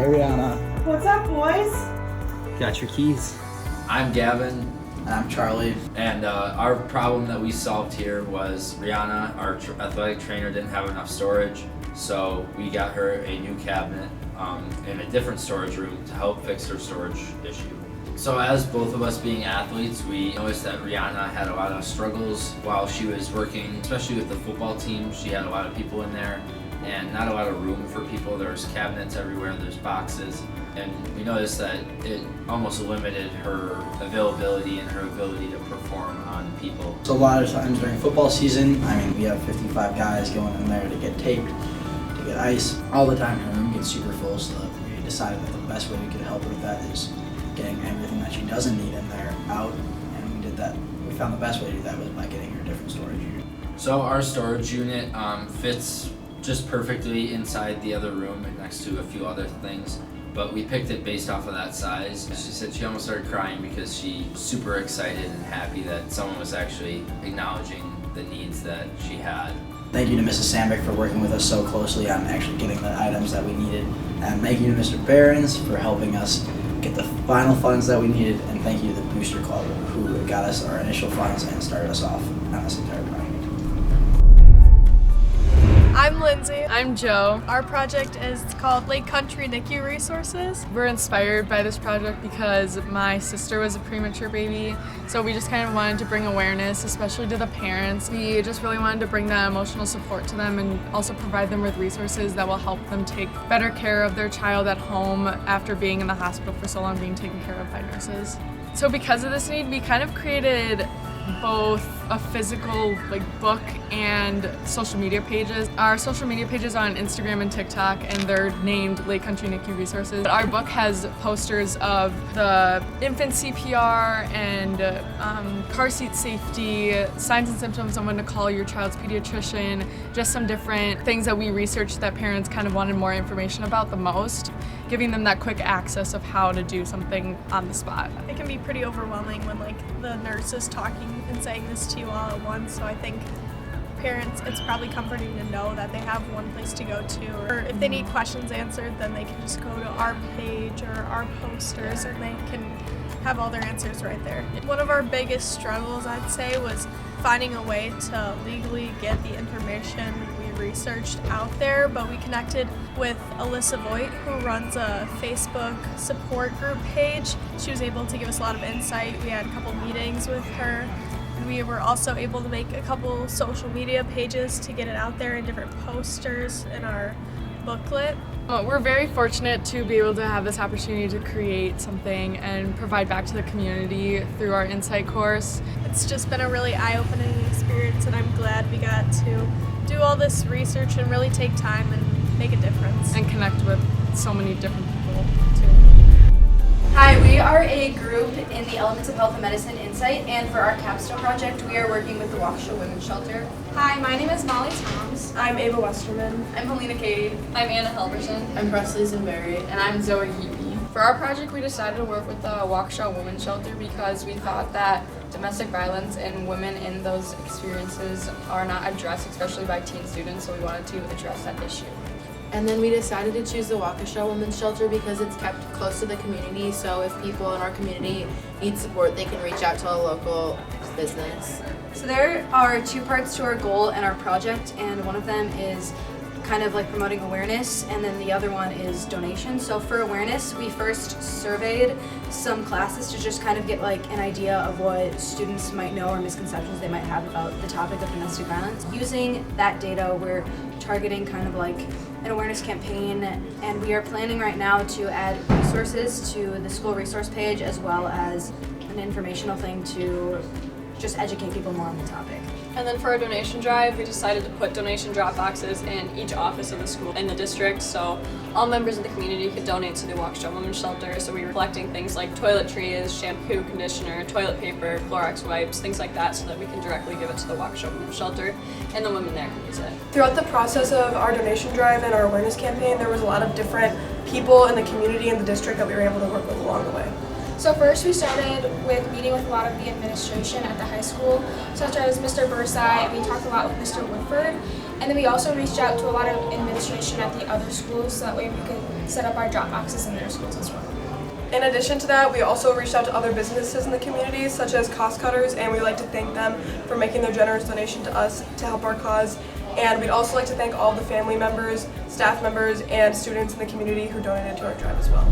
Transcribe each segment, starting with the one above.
Rihanna. What's up, boys? Got your keys. I'm Gavin. And I'm Charlie. And our problem that we solved here was Rihanna, our athletic trainer, didn't have enough storage, so we got her a new cabinet in a different storage room to help fix her storage issue. So as both of us being athletes, we noticed that Rihanna had a lot of struggles while she was working, especially with the football team. She had a lot of people in there and not a lot of room for people. There's cabinets everywhere, there's boxes, and we noticed that it almost limited her availability and her ability to perform on people. So a lot of times during football season, we have 55 guys going in there to get taped, to get ice. All the time her room gets super full, so we decided that the best way we could help her with that is getting everything that she doesn't need in there out, and we did that. We found the best way to do that was by getting her a different storage unit. So our storage unit fits just perfectly inside the other room and next to a few other things, but we picked it based off of that size. She said she almost started crying because she's super excited and happy that someone was actually acknowledging the needs that she had. Thank you to Mrs. Sandbeck for working with us so closely on actually getting the items that we needed, and thank you to Mr. Behrens for helping us get the final funds that we needed, and thank you to the Booster Club who got us our initial funds and started us off on this entire project. I'm Lindsay. I'm Joe. Our project is called Lake Country NICU Resources. We're inspired by this project because my sister was a premature baby, so we just kind of wanted to bring awareness, especially to the parents. We just really wanted to bring that emotional support to them and also provide them with resources that will help them take better care of their child at home after being in the hospital for so long, being taken care of by nurses. So because of this need, we kind of created both a physical book and social media pages. Our social media pages are on Instagram and TikTok, and they're named Lake Country NICU Resources. Our book has posters of the infant CPR and car seat safety, signs and symptoms on when to call your child's pediatrician, just some different things that we researched that parents kind of wanted more information about the most, giving them that quick access of how to do something on the spot. It can be pretty overwhelming when the nurse is talking and saying this to you all at once, so I think parents, it's probably comforting to know that they have one place to go to, or if they need questions answered, then they can just go to our page or our posters and they can have all their answers right there. One of our biggest struggles, I'd say, was finding a way to legally get the information we researched out there, but we connected with Alyssa Voigt, who runs a Facebook support group page. She was able to give us a lot of insight. We had a couple meetings with her. We were also able to make a couple social media pages to get it out there in different posters in our booklet. We're very fortunate to be able to have this opportunity to create something and provide back to the community through our Insight course. It's just been a really eye-opening experience, and I'm glad we got to do all this research and really take time and make a difference. And connect with so many different people too. Hi, we are a group in the Elements of Health and Medicine Insight, and for our Capstone project, we are working with the Waukesha Women's Shelter. Hi, my name is Molly Toms. I'm Ava Westerman. I'm Helena Cade. I'm Anna Helberson. I'm Presley Zinberry. And I'm Zoe Heapy. For our project, we decided to work with the Waukesha Women's Shelter because we thought that domestic violence and women in those experiences are not addressed, especially by teen students, so we wanted to address that issue. And then we decided to choose the Waukesha Women's Shelter because it's kept close to the community, so if people in our community need support, they can reach out to a local business. So there are two parts to our goal and our project, and one of them is kind of promoting awareness, and then the other one is donation. So for awareness, we first surveyed some classes to just kind of get an idea of what students might know or misconceptions they might have about the topic of domestic violence. Using that data, we're targeting kind of an awareness campaign, and we are planning right now to add resources to the school resource page as well as an informational thing to just educate people more on the topic. And then for our donation drive, we decided to put donation drop boxes in each office of the school in the district, so all members of the community could donate to the Waukesha Women's Shelter. So we were collecting things like toiletries, shampoo, conditioner, toilet paper, Clorox wipes, things like that, so that we can directly give it to the Waukesha Women's Shelter, and the women there can use it. Throughout the process of our donation drive and our awareness campaign, there was a lot of different people in the community and the district that we were able to work with along the way. So first we started with meeting with a lot of the administration at the high school, such as Mr. Bursai. We talked a lot with Mr. Woodford, and then we also reached out to a lot of administration at the other schools so that way we could set up our drop boxes in their schools as well. In addition to that, we also reached out to other businesses in the community, such as Cost Cutters, and we'd like to thank them for making their generous donation to us to help our cause. And we'd also like to thank all the family members, staff members, and students in the community who donated to our drive as well.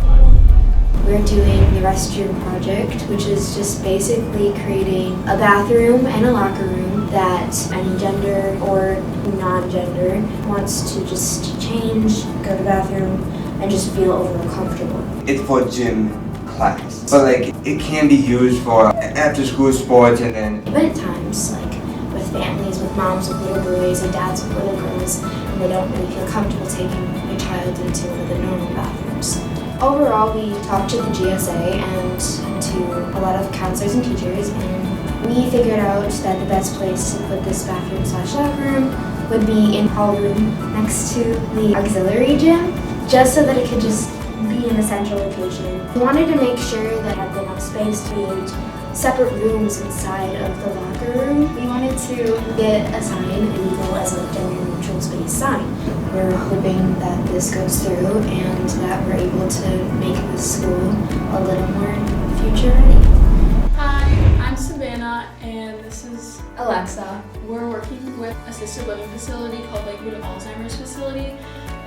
We're doing the Restroom Project, which is just basically creating a bathroom and a locker room that any gender or non-gender wants to just change, go to the bathroom, and just feel overall comfortable. It's for gym class, but like it can be used for after school sports and then Event times, like with families, with moms with little boys and dads with little girls, and they don't really feel comfortable taking a child into one of the normal bathrooms. Overall, we talked to the GSA and to a lot of counselors and teachers, and we figured out that the best place to put this bathroom/locker room would be in hall room next to the auxiliary gym, just so that it could just be in a central location. We wanted to make sure that it had enough space to create separate rooms inside of the locker room. We wanted to get a sign illegal as a gender neutral space sign. We're hoping that this goes through and that we're able to make this school a little more future ready. Hi, I'm Savannah and this is Alexa. We're working with assisted living facility called Lakewood Alzheimer's Facility.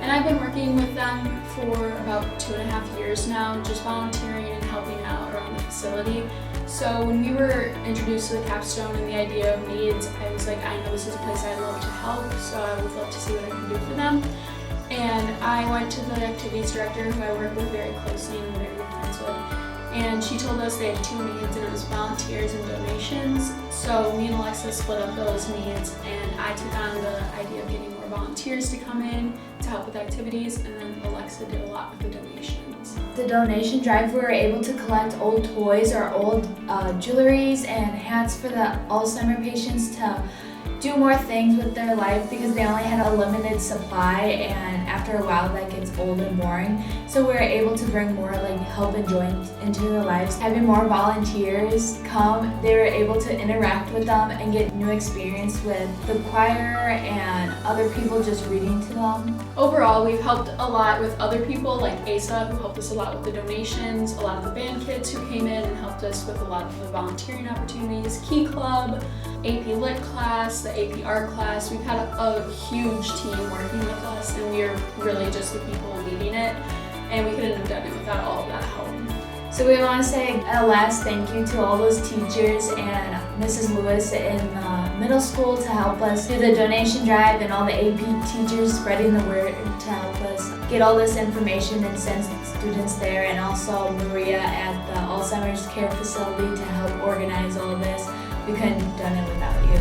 And I've been working with them for about 2.5 years now, just volunteering and helping out around the facility. So when we were introduced to the Capstone and the idea of needs, I was like, I know this is a place I'd love to help, so I would love to see what I can do for them. And I went to the activities director, who I work with very closely and very good friends with, and she told us they had 2 needs, and it was volunteers and donations. So me and Alexa split up those needs, and I took on the idea of getting more volunteers to come in to help with activities, and then Alexa did a lot with the donations. The donation drive, we were able to collect old toys or old jewelries and hats for the Alzheimer patients to do more things with their life because they only had a limited supply, and after a while that gets old and boring. So we were able to bring more like help and joy into their lives. Having more volunteers come, they were able to interact with them and get new experience with the choir and other people just reading to them. Overall, we've helped a lot with other people like Asa, who helped us a lot with the donations, a lot of the band kids who came in and helped us with a lot of the volunteering opportunities, Key Club, AP Lit class, the AP Art class. We've had a huge team working with us, and we're really just the people leading it, and we couldn't have done it without all of that help. So we want to say a last thank you to all those teachers and Mrs. Lewis in middle school to help us do the donation drive, and all the AP teachers spreading the word to help us get all this information and send students there, and also Maria at the Alzheimer's Care Facility to help organize all this. We couldn't have done it without you.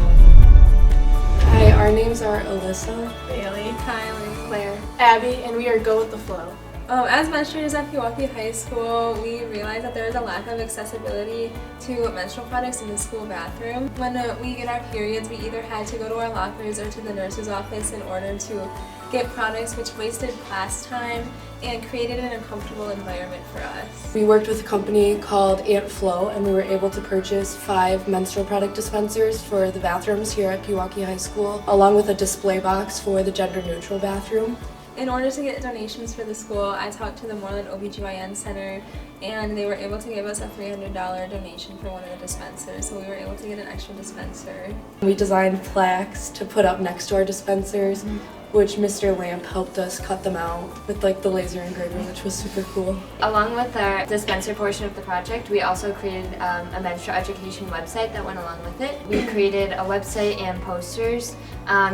Hi, our names are Alyssa, Bailey, Kylie, Claire, Abby, and we are Go With The Flow. As menstruators at Pewaukee High School, we realized that there is a lack of accessibility to menstrual products in the school bathroom. When we get our periods, we either had to go to our lockers or to the nurse's office in order to get products, which wasted class time and created an uncomfortable environment for us. We worked with a company called Aunt Flo, and we were able to purchase 5 menstrual product dispensers for the bathrooms here at Pewaukee High School, along with a display box for the gender-neutral bathroom. In order to get donations for the school, I talked to the Moreland OBGYN Center, and they were able to give us a $300 donation for one of the dispensers, so we were able to get an extra dispenser. We designed plaques to put up next to our dispensers, which Mr. Lamp helped us cut them out with like the laser engraver, which was super cool. Along with our dispenser portion of the project, we also created a menstrual education website that went along with it. We created a website and posters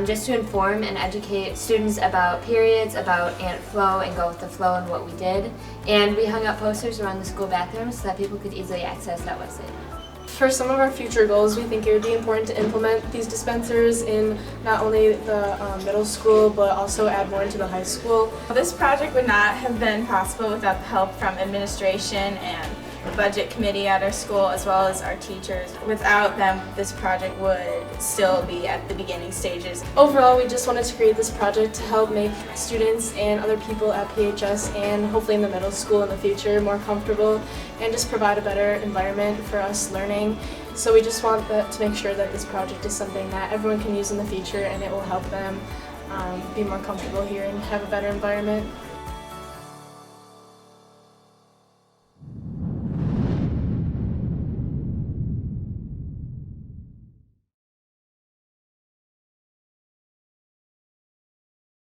just to inform and educate students about periods, about Aunt Flo and Go With The Flow and what we did. And we hung up posters around the school bathrooms so that people could easily access that website. For some of our future goals, we think it would be important to implement these dispensers in not only the middle school, but also add more into the high school. This project would not have been possible without the help from administration and the budget committee at our school, as well as our teachers. Without them, this project would still be at the beginning stages. Overall, we just wanted to create this project to help make students and other people at PHS and hopefully in the middle school in the future more comfortable and just provide a better environment for us learning. So we just want to make sure that this project is something that everyone can use in the future, and it will help them be more comfortable here and have a better environment.